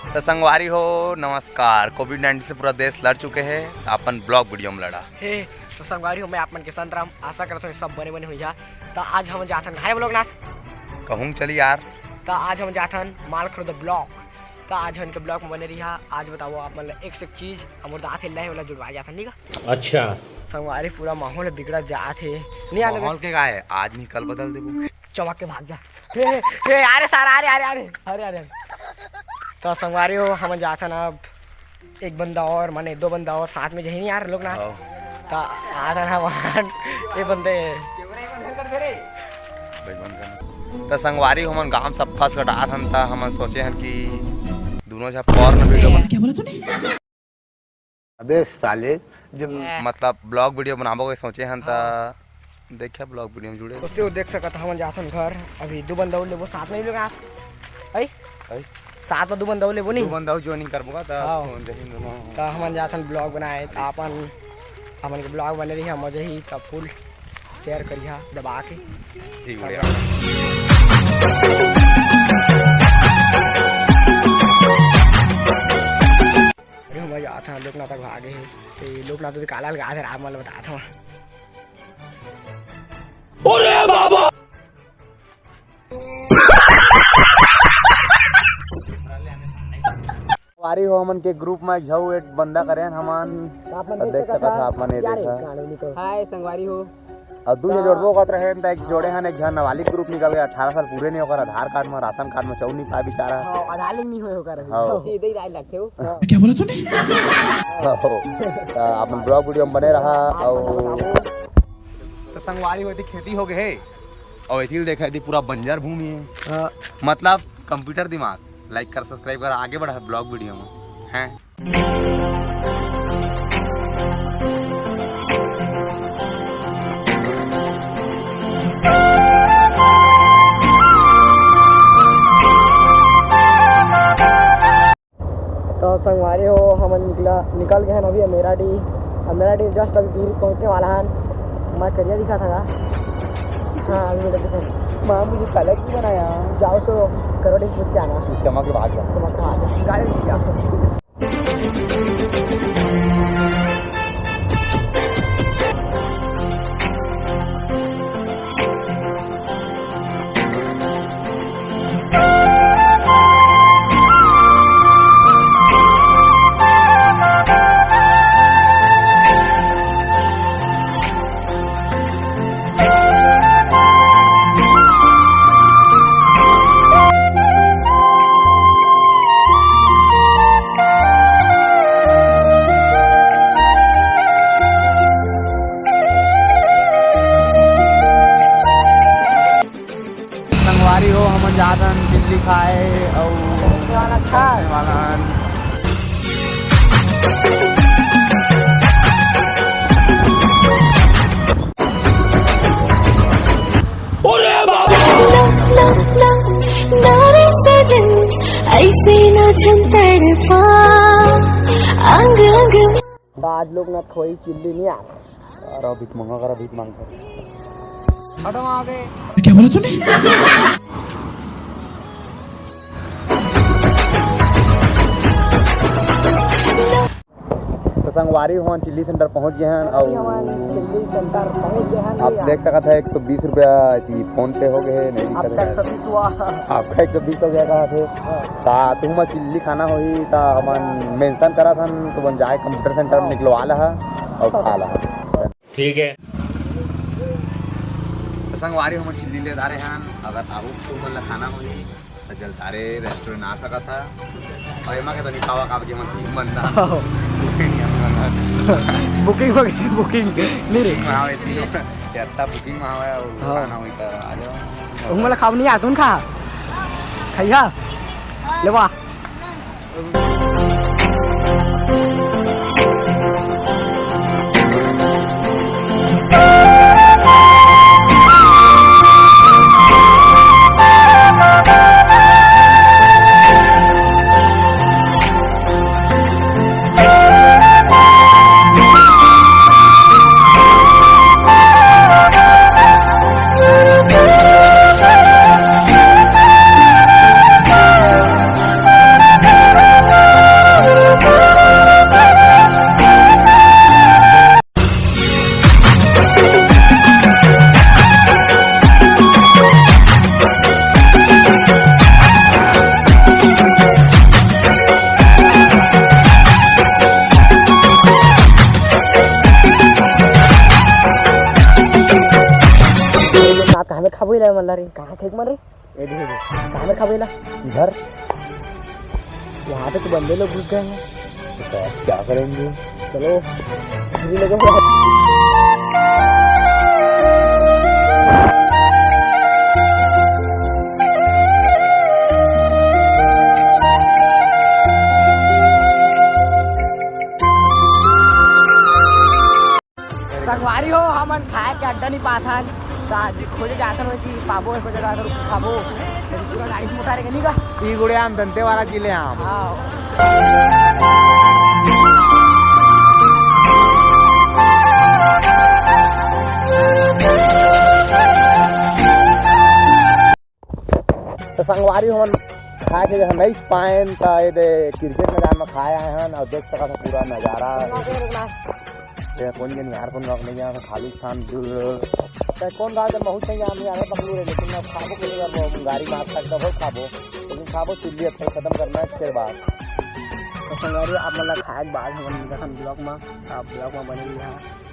तो संगवारी हो नमस्कार। कोविड-19 से पूरा देश लड़ चुके हैं, अपन ब्लॉग वीडियो में लड़ा हे तो संगवारी हो मैं आप मन के संतराम आशा करता हूँ सब बने बने हुई जा। तो आज हम जाथन हाय ब्लॉग नाथ कहूँ चली यार। तो आज हम जाथन माल खरीद ब्लॉग। तो आज हम इनके ब्लॉग में बने रही है। आज बताओ आप मतलब एक से एक चीज हमारे दाँत हिल रहे वाला जुड़वा जाथन ठीक है। अच्छा संगवारी पूरा माहौल बिगड़ा जात है नहीं आने माहौल के गाय आज नहीं कल बदल देबो। चमक के भाग जा। हे अरे सारा अरे तो संगवारी हो हम जाथन अब एक बंदा और माने दो बंदा और साथ में जही नहीं यार लोग ना। तो आथन हम ये बंदे तो संगवारी हमन गांव सब फंस कटा हन। त हमन सोचे हन कि दोनों झा पॉर्न वीडियो बना। क्या बोला तूने? अबे साले जो मतलब ब्लॉग वीडियो बनाबो के सोचे हन। त देखिए ब्लॉग वीडियो में जुड़े दोस्तों देख सकत हम जाथन घर अभी दो बंदा लेबो साथ में लोग आप आई साथ में दो बंदा लेबो नहीं दो बंदा ज्वाइनिंग करबो का। तो हम जाथन ब्लॉग बनाए तो अपन हमन के ब्लॉग बने रही मजा ही तो फुल शेयर करिहा दबा के ठीक है। मजा आता लोकनाथ तक भागे है तो लोकनाथ तो काला लगा थे आप मतलब बताता हूँ। अरे बाबा वारी हो हमन के ग्रुप में झऊ एक बंदा करे हमन देख सकत है आप मन ये देखा। हाय संगवारी हो और दू जे जोड़बो कत रहे त एक जोड़े हन एक झन नाबालिग ग्रुप निकल गया 18 साल पूरे नहीं होकर आधार कार्ड में राशन कार्ड में चौनी पा बेचारा। हां आधार लिंक नहीं होकर सीधे ही डाल रखे हो। क्या बोला तूने? तो अपन ब्लॉग वीडियो में बने रहा और तो संगवारी होती खेती हो गए और इधर देखा थी पूरा बंजर भूमि है। मतलब कंप्यूटर दिमाग लाइक कर सब्सक्राइब कर आगे बढ़ा ब्लॉग वीडियो में हैं। तो संगवारी हो हम निकल गए हैं अभी मेरा डी जस्ट अभी पीर पहुँचने वाला है। मैं करिया दिखा था हाँ अभी मेरा दिखा माँ मुझे कलर की बनाया जाओ उसको करो डी पूछ के आना चमक के भाग चमक के भाग गाड़ी संगवारी हो हम जातन दिल्ली खाए और अच्छा वाला अरे बाबा ऐसे न तड़पा अंग अंग। आज लोग ना खोई चिल्ली नहीं आ और भीख मांगा कर भीख मांग कर हटो आगे। क्या बोला तूने? तो संगवारी हो चिल्ली सेंटर पहुंच गए हैं और चिल्ली सेंटर पहुँच गए हैं। आप देख सकते हैं 120 रुपया फोन पे हो गए नहीं अब तक सभी हुआ आपका 120 हो गया कहा थे ता तुम चिल्ली खाना होई ता हमन मेंशन करा था तो बन जाए कंप्यूटर सेंटर में निकलवा ला और खा ला। ठीक है संगवारी हम चिल्ली ले दारे हैं। अगर आबू तो मन खाना होई तो जलतारे रेस्टोरेंट आ सकत था और एमा के तो नहीं खावा का के मन बंदा बुकिंग हो गई बुकिंग नहीं रे हां इतनी यात्रा बुकिंग में आवे और खाना होई तो आ जाओ। मला खाव नहीं आतून खा खैया लेवा खाबो ला मन रे कहाँ ठेक मन रे ए दे कहाँ में खाबो ला इधर यहाँ पे तो बंदे लोग घुस गए हैं तो क्या करेंगे? चलो भी लोगों संगवारी हो हमन खाए के अड्डा नहीं पाथन आज खोजे जाकर हो कि पाबो ऐसा जगह कर खाबो पूरा गाड़ी से उतारेगा नहीं का ई गुड़े आम दंते वाला जिले आम हाँ तो संगवारी हमन खाए के जहाँ नहीं पाए तो ये क्रिकेट मैदान में खाए आए हैं और देख सका था पूरा नज़ारा कौन जन यार कौन नहीं यहाँ खाली स्थान कौन गाँव जब बहुत नहीं आम यार पकड़ू रहे लेकिन अब खाबो के लिए गाड़ी में आप सकता हो खाबो लेकिन खाबो चिल्ली अच्छा खत्म करना है फिर बाद तो संगवारी आप मतलब खाए के बाद हम ब्लॉग में बने यहाँ